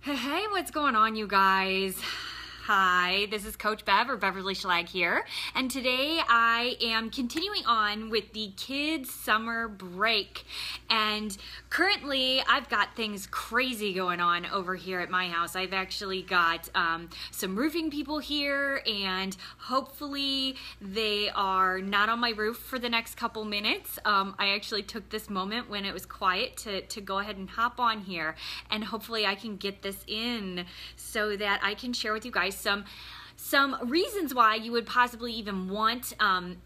Hey, what's going on, you guys? Hi, this is Coach Bev, or Beverly Schlag here, and today I am continuing on with the kids' summer break. And currently, I've got things crazy going on over here at my house. I've actually got some roofing people here, and hopefully they are not on my roof for the next couple minutes. I actually took this moment when it was quiet to go ahead and hop on here, and hopefully I can get this in so that I can share with you guys some reasons why you would possibly even want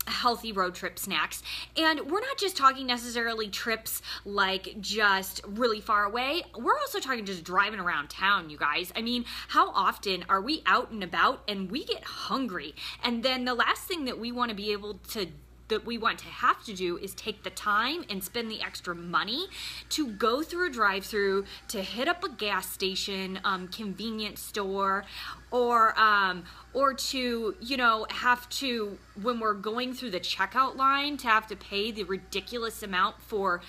healthy road trip snacks. And we're not just talking necessarily trips like just really far away. We're also talking just driving around town, you guys. I mean, how often are we out and about and we get hungry? And then the last thing that we want to be able to have to do is take the time and spend the extra money to go through a drive-through, to hit up a gas station, convenience store, or to, have to, when we're going through the checkout line, to have to pay the ridiculous amount for,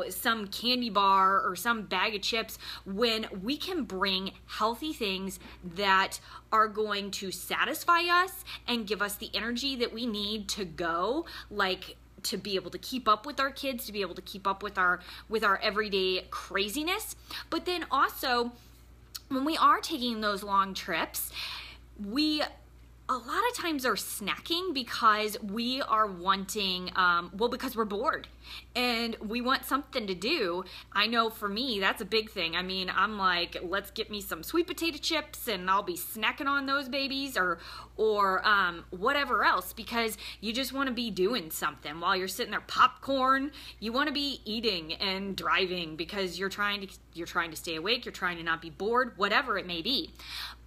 some candy bar or some bag of chips, when we can bring healthy things that are going to satisfy us and give us the energy that we need to go, like to be able to keep up with our kids, to be able to keep up with our everyday craziness. But then also, when we are taking those long trips, we a lot of times are snacking because we are wanting, because we're bored and we want something to do. I know for me, that's a big thing. I mean, I'm like, let's get me some sweet potato chips and I'll be snacking on those babies, or whatever else, because you just want to be doing something while you're sitting there. Popcorn, you want to be eating and driving because you're trying to stay awake, you're trying to not be bored, whatever it may be.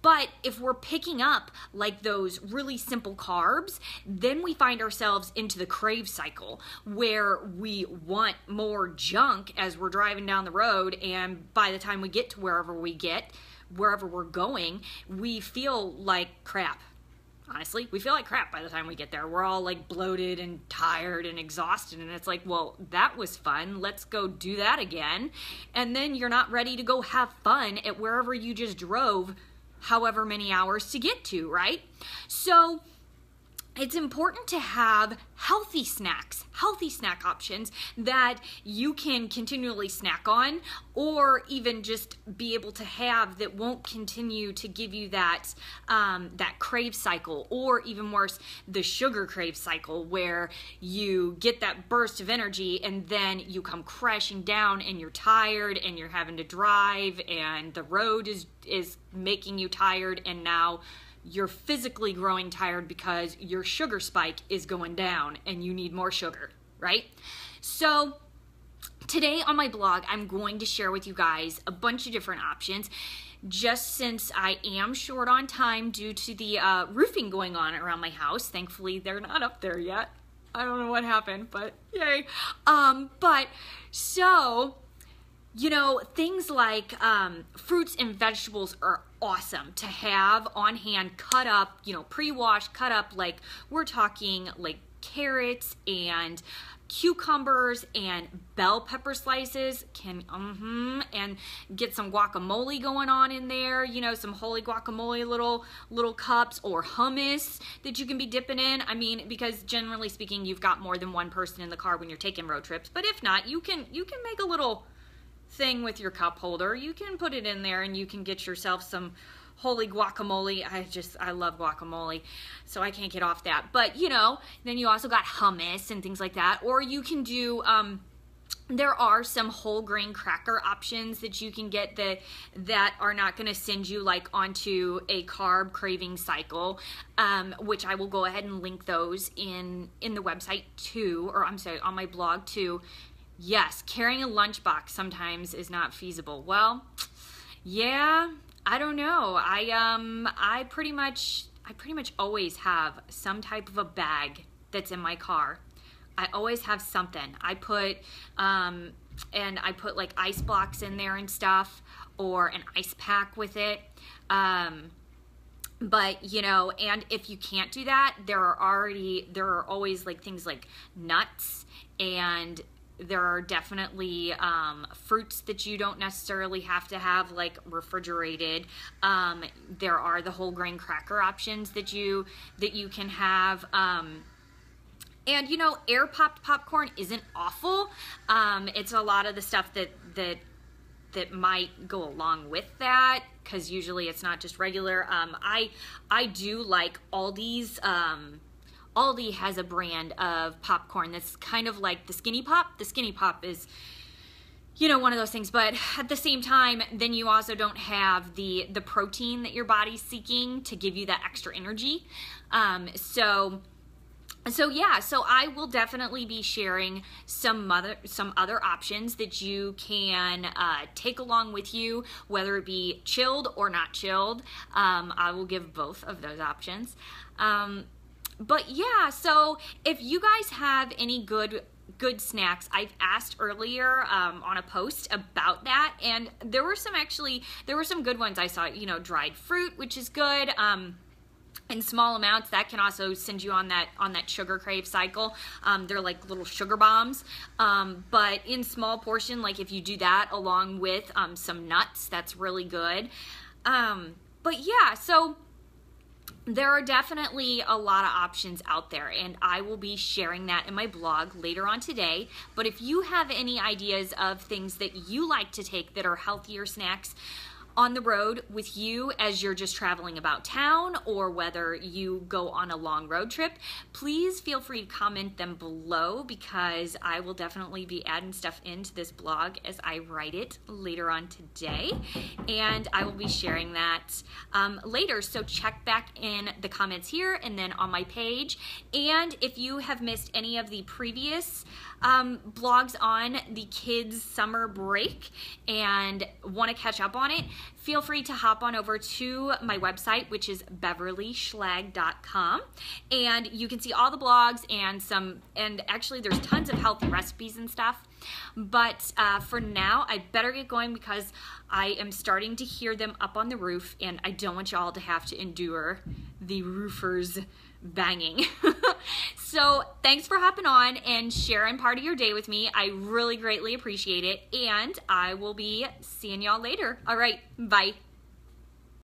But if we're picking up like those really simple carbs, then we find ourselves into the crave cycle where we want more junk as we're driving down the road, and by the time we get to wherever we're going, we feel like crap. Honestly, we feel like crap by the time we get there. We're all like bloated and tired and exhausted, and it's like, well, that was fun. Let's go do that again. And then you're not ready to go have fun at wherever you just drove however many hours to get to, right? So it's important to have healthy snacks, healthy snack options that you can continually snack on, or even just be able to have that won't continue to give you that crave cycle, or even worse, the sugar crave cycle, where you get that burst of energy and then you come crashing down and you're tired and you're having to drive and the road is making you tired, and now you're physically growing tired because your sugar spike is going down and you need more sugar, right? So today on my blog, I'm going to share with you guys a bunch of different options, just since I am short on time due to the roofing going on around my house. Thankfully, they're not up there yet. I don't know what happened, but yay. Things like fruits and vegetables are awesome to have on hand, cut up, pre-washed, cut up, like we're talking like carrots and cucumbers and bell pepper slices, and get some guacamole going on in there, some holy guacamole little cups, or hummus that you can be dipping in. I mean, because generally speaking, you've got more than one person in the car when you're taking road trips, but if not, you can make a little thing with your cup holder. You can put it in there and you can get yourself some holy guacamole. I love guacamole, so I can't get off that. But then you also got hummus and things like that. Or you can do there are some whole grain cracker options that you can get that are not going to send you like onto a carb craving cycle, which I will go ahead and link those in the website too, or I'm sorry, on my blog too. Yes, carrying a lunchbox sometimes is not feasible. Well, yeah, I don't know. I pretty much always have some type of a bag that's in my car. I always have something. I put like ice blocks in there and stuff, or an ice pack with it. But, and if you can't do that, there are always like things like nuts and there are definitely fruits that you don't necessarily have to have like refrigerated. There are the whole grain cracker options that you can have. And you know, air popped popcorn isn't awful. It's a lot of the stuff that might go along with that, because usually it's not just regular. I do like Aldi's. Aldi has a brand of popcorn that's kind of like the Skinny Pop. The Skinny Pop is, you know, one of those things, but at the same time, then you also don't have the protein that your body's seeking to give you that extra energy. So yeah, so I will definitely be sharing some other options that you can take along with you, whether it be chilled or not chilled. I will give both of those options. But yeah, so if you guys have any good snacks, I've asked earlier on a post about that, and there were some good ones I saw. You know, dried fruit, which is good. In small amounts, that can also send you on that sugar crave cycle. They're like little sugar bombs, but in small portion, like if you do that along with some nuts, that's really good. But yeah, so there are definitely a lot of options out there, and I will be sharing that in my blog later on today. But if you have any ideas of things that you like to take that are healthier snacks on the road with you as you're just traveling about town, or whether you go on a long road trip, please feel free to comment them below, because I will definitely be adding stuff into this blog as I write it later on today, and I will be sharing that later. So check back in the comments here and then on my page. And if you have missed any of the previous blogs on the kids' summer break and want to catch up on it, feel free to hop on over to my website, which is beverlyschlag.com, and you can see all the blogs and actually there's tons of healthy recipes and stuff. But for now, I better get going because I am starting to hear them up on the roof, and I don't want y'all to have to endure the roofers banging. So thanks for hopping on and sharing part of your day with me. I really greatly appreciate it, and I will be seeing y'all later. All right, bye.